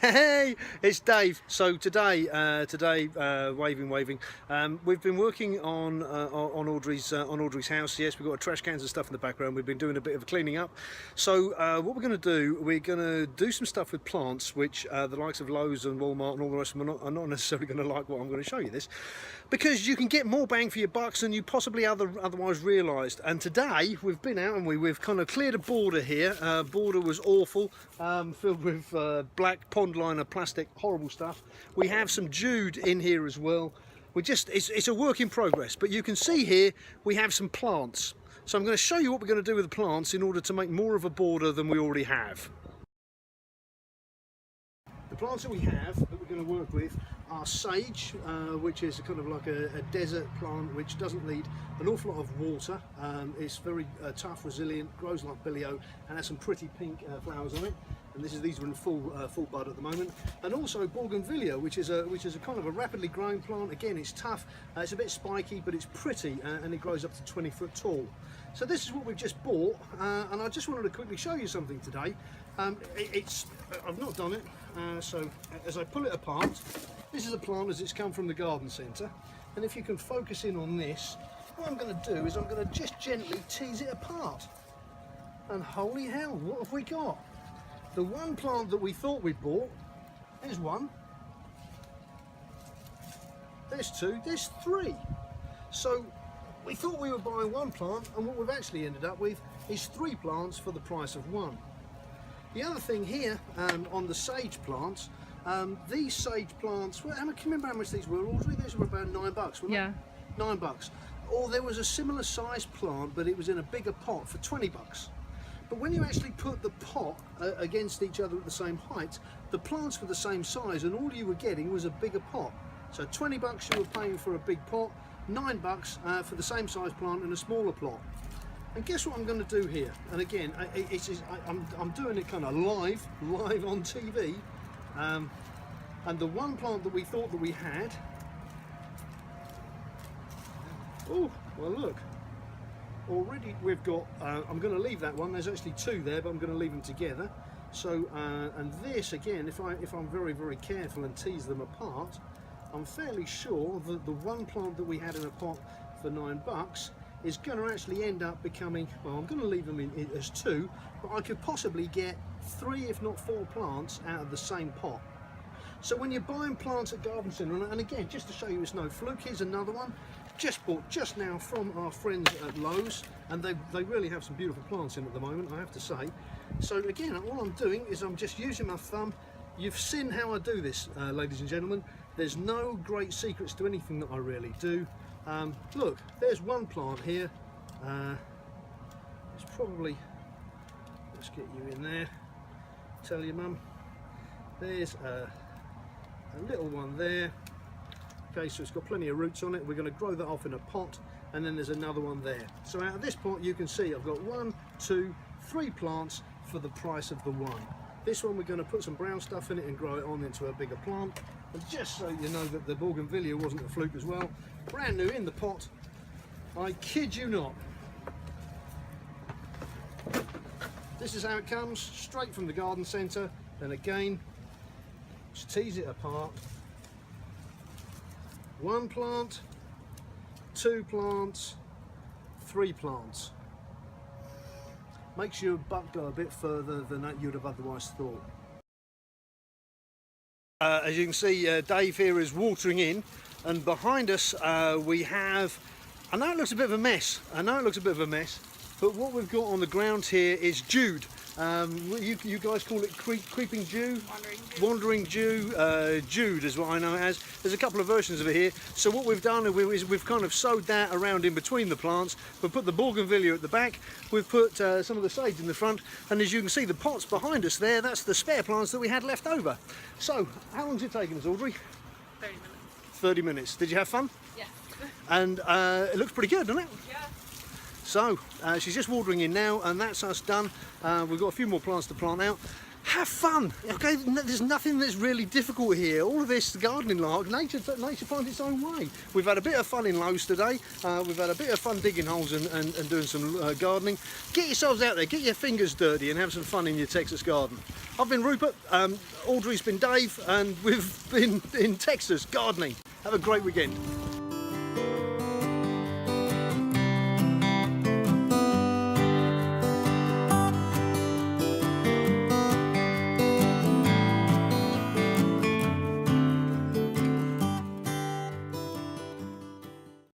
Hey, it's Dave. So today, waving. We've been working on Audrey's house. Yes, we've got trash cans and stuff in the background. We've been doing a bit of cleaning up. So what we're going to do some stuff with plants, which the likes of Lowe's and Walmart and all the rest of them are not necessarily going to like what I'm going to show you this, because you can get more bang for your bucks than you possibly otherwise realised. And today we've been out and we've kind of cleared a border here. Border was awful, filled with black pond liner plastic, horrible stuff. We have some Jude in here as well. It's a work in progress, but you can see here we have some plants. So I'm going to show you what we're going to do with the plants in order to make more of a border than we already have. The plants that we have that we're going to work with are sage, which is kind of like a desert plant which doesn't need an awful lot of water. It's very tough, resilient, grows like billio, and has some pretty pink flowers on it. And these are in full bud at the moment. And also bougainvillea, which is a kind of a rapidly growing plant. Again, it's tough, it's a bit spiky, but it's pretty, and it grows up to 20 foot tall. So this is what we've just bought, and I just wanted to quickly show you something today. I've not done it, so as I pull it apart, this is a plant as it's come from the garden centre, and if you can focus in on this, what I'm going to do is I'm going to just gently tease it apart. And holy hell, what have we got? The one plant that we thought we'd bought, there's one, there's two, there's three. So we thought we were buying one plant, and what we've actually ended up with is three plants for the price of one. The other thing here on the sage plants, these sage plants, well, can you remember how much these were, Audrey? These were about $9, weren't yeah. they? $9. Or there was a similar sized plant, but it was in a bigger pot for $20. But when you actually put the pot against each other at the same height, the plants were the same size, and all you were getting was a bigger pot. So $20 you were paying for a big pot, $9 for the same size plant in a smaller plot. And guess what I'm going to do here? And again, I'm doing it kind of live on TV. And the one plant that we thought that we had, oh well, look. Already we've got, I'm going to leave that one, there's actually two there, but I'm going to leave them together. So, and this again, if I'm very careful and tease them apart, I'm fairly sure that the one plant that we had in a pot for $9 is going to actually end up becoming, well, I'm going to leave them as two, but I could possibly get 3 if not 4 plants out of the same pot. So when you're buying plants at garden centre, and again, just to show you it's no fluke, here's another one. Just bought just now from our friends at Lowe's, and they really have some beautiful plants in at the moment, I have to say. So again, all I'm doing is I'm just using my thumb. You've seen how I do this, ladies and gentlemen. There's no great secrets to anything that I really do. Look, there's one plant here. It's probably, let's get you in there, tell your mum. There's a little one there. Okay, so it's got plenty of roots on it. We're going to grow that off in a pot, and then there's another one there. So out of this pot you can see I've got 1, 2, 3 plants for the price of the one. This one we're going to put some brown stuff in it and grow it on into a bigger plant. And just so you know that the bougainvillea wasn't a fluke as well, brand new in the pot, I kid you not. This is how it comes, straight from the garden centre. And again, just tease it apart. 1 plant, 2 plants, 3 plants. Makes your buck go a bit further than you'd have otherwise thought. As you can see, Dave here is watering in, and behind us we have, I know it looks a bit of a mess, but what we've got on the ground here is Jude. You guys call it creeping Jew? Wandering Jew. Jude is what I know it as. There's a couple of versions of it here. So what we've done is we've kind of sowed that around in between the plants. We've put the bougainvillea at the back. We've put some of the sage in the front. And as you can see, the pots behind us there, that's the spare plants that we had left over. So how long's it taken us, Audrey? 30 minutes. 30 minutes. Did you have fun? Yes. And it looks pretty good, doesn't it? Yeah. So she's just watering in now, and that's us done. We've got a few more plants to plant out. have fun. Okay, there's nothing that's really difficult here. All of this gardening like nature finds its own way. We've had a bit of fun in Lowe's today. We've had a bit of fun digging holes and doing some gardening. Get yourselves out there, get your fingers dirty and have some fun in your Texas garden. I've been Rupert, Audrey's been Dave, and we've been in Texas gardening. Have a great weekend.